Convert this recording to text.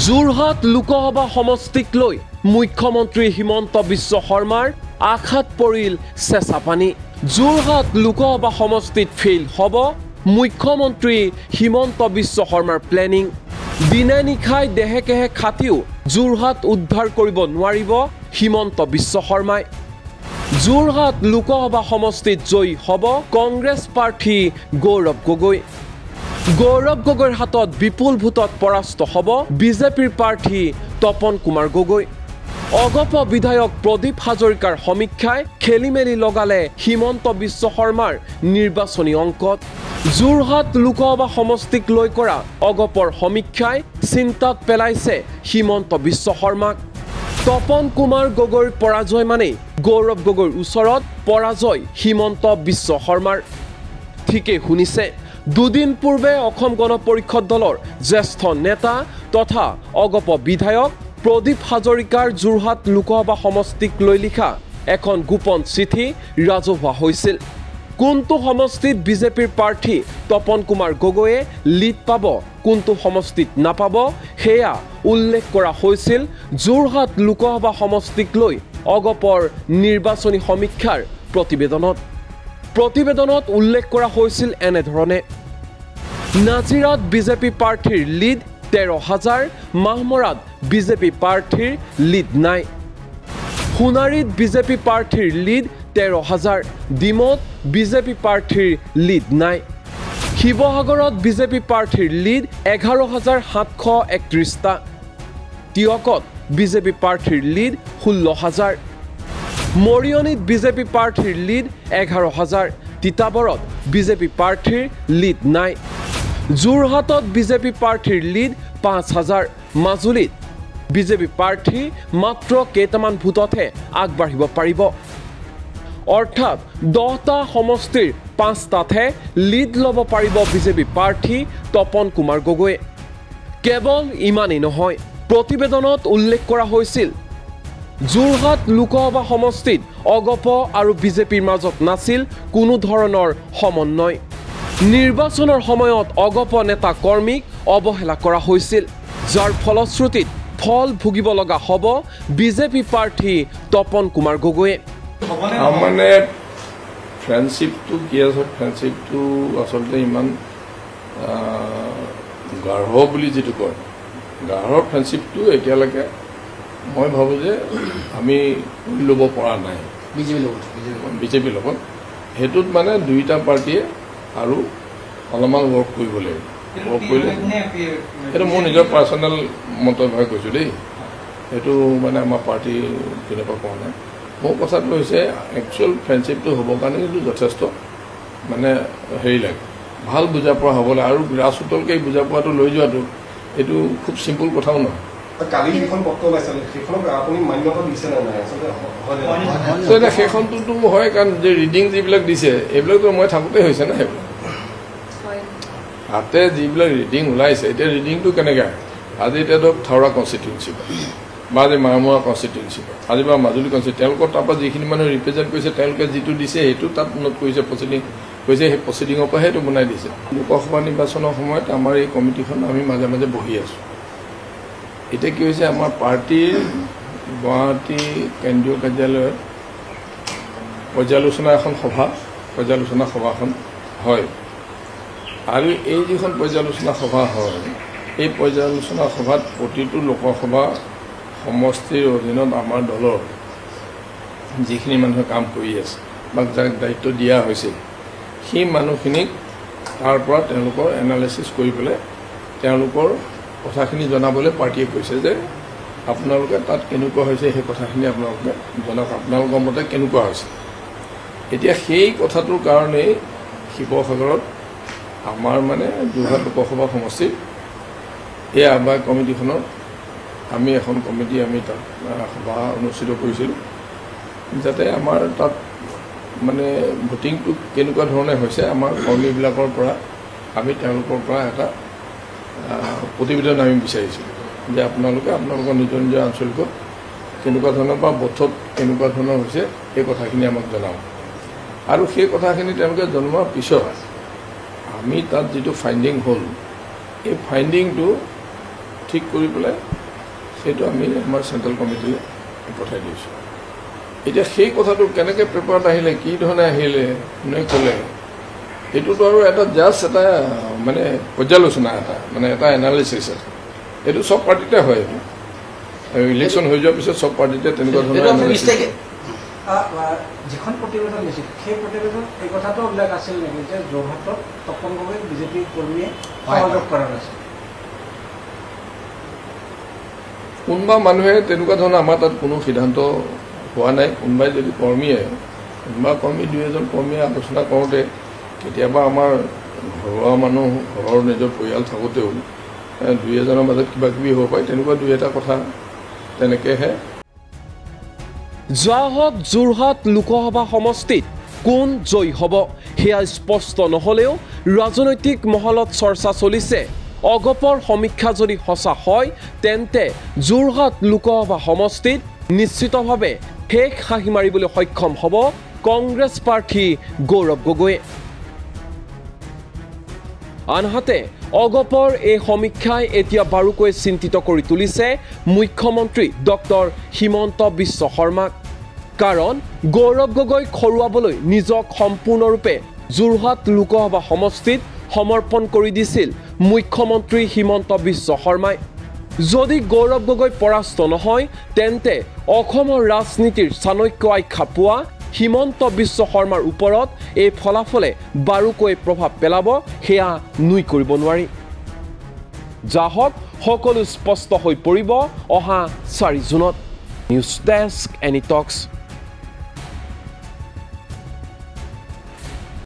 যোৰহাট লোকসভা সমষ্টিক লৈ মুখ্যমন্ত্ৰী হিমন্ত বিশ্ব শৰ্মাৰ আঘাত পৰিল চেঁচাপানী। যোৰহাট লোকসভা সমষ্টিত ফেইল হ'ব মুখ্যমন্ত্ৰী হিমন্ত বিশ্ব শৰ্মাৰ প্লেনিং। দিনে নিশাই দেহে কেহে খাটিও যোৰহাট উদ্ধাৰ কৰিব নোৱাৰিব হিমন্ত বিশ্ব শৰ্মাই। যোৰহাট লোকসভা সমষ্টিত জয়ী হ'ব কংগ্ৰেছ প্ৰাৰ্থী গৌৰৱ গগৈ। গৌৰৱ গগৈৰ হাতত বিপুল ভোটত পৰাস্ত হ'ব বিজেপিৰ প্ৰাৰ্থী তপন কুমাৰ গগৈ। অগপ বিধায়ক প্ৰদীপ হাজৰিকাৰ সমীক্ষাই খেলিমেলি লগালে হিমন্ত বিশ্ব শৰ্মাৰ নিৰ্বাচনী অংকত। যোৰহাট লোকসভা সমষ্টিক লৈ কৰা অগপৰ সমীক্ষাই চিন্তাত পেলাইছে হিমন্ত বিশ্ব শৰ্মাক। তপন কুমাৰ গগৈৰ পৰাজয় মানেই গৌৰৱ গগৈৰ ওচৰত পৰাজয় হিমন্ত বিশ্ব শৰ্মাৰ। ঠিকেই শুনিছে, দুদিন পূৰ্বে অসম গণ পৰিষদ দলৰ জ্যেষ্ঠ নেতা তথা অগপ বিধায়ক প্ৰদীপ হাজৰিকাৰ যোৰহাট লোকসভা সমষ্টিক লৈ লিখা এখন গোপন চিঠি ৰাজহুৱা হৈছিল। কোনটো সমষ্টিত বিজেপিৰ প্ৰাৰ্থী তপন কুমাৰ গগৈয়ে লিড পাব, কোনটো সমষ্টিত নাপাব সেয়া উল্লেখ কৰা হৈছিল যোৰহাট লোকসভা সমষ্টিক লৈ অগপৰ নিৰ্বাচনী সমীক্ষাৰ প্ৰতিবেদনত। প্ৰতিবেদনত উল্লেখ কৰা হৈছিল এনেধৰণে: নাজিৰাত বিজেপি প্ৰাৰ্থীৰ লিড 13,000, মাহমৰাত বিজেপি প্ৰাৰ্থীৰ লিড নাই। সোণাৰীত বিজেপি প্ৰাৰ্থীৰ লিড 13,000, ডিমৌত বিজেপি প্ৰাৰ্থীৰ লিড নাই। শিৱসাগৰত বিজেপি প্ৰাৰ্থীৰ লিড 11,731টা। টিয়কত বিজেপি প্ৰাৰ্থীৰ লিড 16,000। মৰিয়নীত বিজেপি প্ৰাৰ্থীৰ লিড 11,000, তিতাবৰত বিজেপি প্ৰাৰ্থীৰ লিড নাই। যোৰহাটত বিজেপি প্ৰাৰ্থীৰ লিড 5,000, মাজুলীত বিজেপি প্ৰাৰ্থী মাত্ৰ কেইটামান ভোটতহে আগবাঢ়িব পাৰিব। অৰ্থাৎ 10টা সমষ্টিৰ 5টাতহে লিড ল'ব পাৰিব বিজেপি প্ৰাৰ্থী তপন কুমাৰ গগৈয়ে। কেৱল ইমানেই নহয়, প্ৰতিবেদনত উল্লেখ কৰা হৈছিল যোৰহাট লোকসভা সমষ্টিত অগপ আৰু বিজেপিৰ মাজত নাছিল কোনো ধৰণৰ সমন্বয়। নিৰ্বাচনৰ সময়ত অগপ নেতা কৰ্মীক অৱহেলা কৰা হৈছিল, যাৰ ফলশ্ৰুতিত ফল ভুগিব লগা হ'ব বিজেপি প্ৰাৰ্থী তপন কুমাৰ গগৈয়ে। মানে ফ্ৰেণ্ডশ্বিপটো কি আছে, ফ্ৰেণ্ডশ্বিপটো আচলতে ইমান গাঢ় বুলি যিটো কয়, গাঢ় ফ্ৰেণ্ডশ্বিপটো এতিয়ালৈকে মই ভাবোঁ যে আমি কৰি ল'ব পৰা নাই বিজেপিৰ লগত। সেইটোত মানে দুইটা পাৰ্টীয়ে আৰু অলপমান ৱৰ্ক কৰিব লাগিব। ৱৰ্ক কৰিলে সেইটো মোৰ নিজৰ পাৰ্চনেল মন্তব্যই কৈছোঁ দেই, সেইটো মানে আমাৰ পাৰ্টী তেনেকুৱা কোৱা নাই। মোৰ কথাটো হৈছে একচুৱেল ফ্ৰেণ্ডশ্বিপটো হ'বৰ কাৰণে কিন্তু যথেষ্ট মানে হেৰি লাগে, ভাল বুজা পৰা হ'ব লাগে। আৰু গ্ৰাছৰুটলৈকে এই বুজা পোৱাটো লৈ যোৱাটো এইটো খুব চিম্পুল কথাও নহয়। সেইখনটোতো হয়, কাৰণ যে ৰিডিং যিবিলাক দিছে এইবিলাকতো মই থাকোঁতে হৈছে না। সেইবিলাক তাতে যিবিলাক ৰিডিং ওলাইছে, এতিয়া ৰিডিংটো কেনেকৈ আজি এতিয়া ধৰক থাওৰা কনষ্টিটুৱেঞ্চি বা আজি মাৰমৰা কনষ্টিটুৱেঞ্চি আজি বা মাজুলী কনষ্টিটুৱেঞ্চি, তেওঁলোকৰ তাৰপৰা যিখিনি মানুহ ৰিপ্ৰেজেণ্ট কৰিছে তেওঁলোকে যিটো দিছে সেইটো তাত নোট কৰিছে, প্ৰচিডিং কৰিছে, সেই প্ৰচিডিঙৰ পৰা সেইটো বনাই দিছে। লোকসভা নিৰ্বাচনৰ সময়ত আমাৰ এই কমিটিখন আমি মাজে মাজে বহি আছোঁ। এতিয়া কি হৈছে, আমাৰ পাৰ্টীৰ গুৱাহাটী কেন্দ্ৰীয় কাৰ্যালয়ত পৰ্যালোচনা সভাখন হয়। আৰু এই যিখন পৰ্যালোচনা সভা হয়, এই পৰ্যালোচনা সভাত প্ৰতিটো লোকসভা সমষ্টিৰ অধীনত আমাৰ দলৰ যিখিনি মানুহে কাম কৰি আছে বা যাক দায়িত্ব দিয়া হৈছে, সেই মানুহখিনিক তাৰ পৰা তেওঁলোকৰ এনালাইচিছ কৰি পেলাই তেওঁলোকৰ কথাখিনি জনাবলৈ পাৰ্টীয়ে কৈছে যে আপোনালোকে তাত কেনেকুৱা হৈছে সেই কথাখিনি আপোনালোকে জনাওক, আপোনালোকৰ মতে কেনেকুৱা হৈছে। এতিয়া সেই কথাটোৰ কাৰণেই শিৱসাগৰত আমাৰ মানে যোৰহাট লোকসভা সমষ্টিৰ এই আহ্বায়ক কমিটিখনত আমি এখন কমিটি আমি তাত সভা অনুষ্ঠিত কৰিছিলোঁ, যাতে আমাৰ তাত মানে ভোটিংটো কেনেকুৱা ধৰণে হৈছে আমাৰ কৰ্মীবিলাকৰ পৰা আমি তেওঁলোকৰ পৰা এটা প্ৰতিবেদন আমি বিচাৰিছিলোঁ যে আপোনালোকে আপোনালোকৰ নিজৰ নিজৰ আঞ্চলিকত কেনেকুৱা ধৰণৰ বা বথত কেনেকুৱা ধৰণৰ হৈছে এই কথাখিনি আমাক জনাওক। আৰু সেই কথাখিনি তেওঁলোকে জনোৱাৰ পিছত আমি তাত যিটো ফাইণ্ডিং হ'ল, এই ফাইণ্ডিংটো ঠিক কৰি পেলাই সেইটো আমি আমাৰ চেণ্ট্ৰেল কমিটিলৈ পঠাই দিছোঁ এতিয়া সেই কথাটো কেনেকৈ পেপাৰত আহিলে কি ধৰণে আহিলে কোনে ক'লে এইটোতো আৰু এটা জাষ্ট এটা মানে পৰ্যালোচনা এটা মানে এটা এনালিচিছ এইটো চব পাৰ্টিতে হয় আৰু ইলেকশ্যন হৈ যোৱাৰ পিছত চব পাৰ্টিতে তেনেকুৱা ধৰণৰ যিখন প্ৰতিবেদন দিছিল সেই প্ৰতিবেদন এই কথাটো উল্লেখ আছিল নেকি যে যোৰহাটত তপন গগৈক বিজেপি কৰ্মীয়ে সহযোগ কৰা নাছিল কোনোবা মানুহে তেনেকুৱা ধৰণৰ আমাৰ তাত কোনো সিদ্ধান্ত হোৱা নাই কোনোবাই যদি কোনোবা কৰ্মী দুই এজন কৰ্মীয়ে আলোচনা কৰোঁতে কেতিয়াবা আমাৰ ঘৰুৱা মানুহ ঘৰৰ নিজৰ পৰিয়াল থাকোঁতেও দুই এজনৰ মাজত কিবা কিবি হ'ব পাৰে তেনেকুৱা দুই এটা কথা তেনেকৈহে যোৰহাট লোকসভা সমষ্টিত কোন জয়ী হ'ব সেয়া স্পষ্ট নহ'লেও ৰাজনৈতিক মহলত চৰ্চা চলিছে অগপৰ সমীক্ষা যদি সঁচা হয় তেন্তে যোৰহাট লোকসভা সমষ্টিত নিশ্চিতভাৱে শেষ হাঁহি মাৰিবলৈ সক্ষম হ'ব কংগ্ৰেছ প্ৰাৰ্থী গৌৰৱ গগৈ আনহাতে অগপৰ এই সমীক্ষাই এতিয়া বাৰুকৈ চিন্তিত কৰি তুলিছে মুখ্যমন্ত্ৰী ডক্টৰ হিমন্ত বিশ্ব শৰ্মাক কাৰণ গৌৰৱ গগৈক হৰুৱাবলৈ নিজক সম্পূৰ্ণৰূপে যোৰহাট লোকসভা সমষ্টিত সমৰ্পণ কৰি দিছিল মুখ্যমন্ত্ৰী হিমন্ত বিশ্ব শৰ্মাই যদি গৌৰৱ গগৈ পৰাস্ত নহয় তেন্তে অসমৰ ৰাজনীতিৰ চাণক্য আখ্যা পোৱা হিমন্ত বিশ্ব শৰ্মাৰ ওপৰত এই ফলাফলে বাৰুকৈ প্ৰভাৱ পেলাব সেয়া নুই কৰিব নোৱাৰি যাহক সকলো স্পষ্ট হৈ পৰিব অহা 4 জুনত নিউজ ডেস্ক এনি টক্স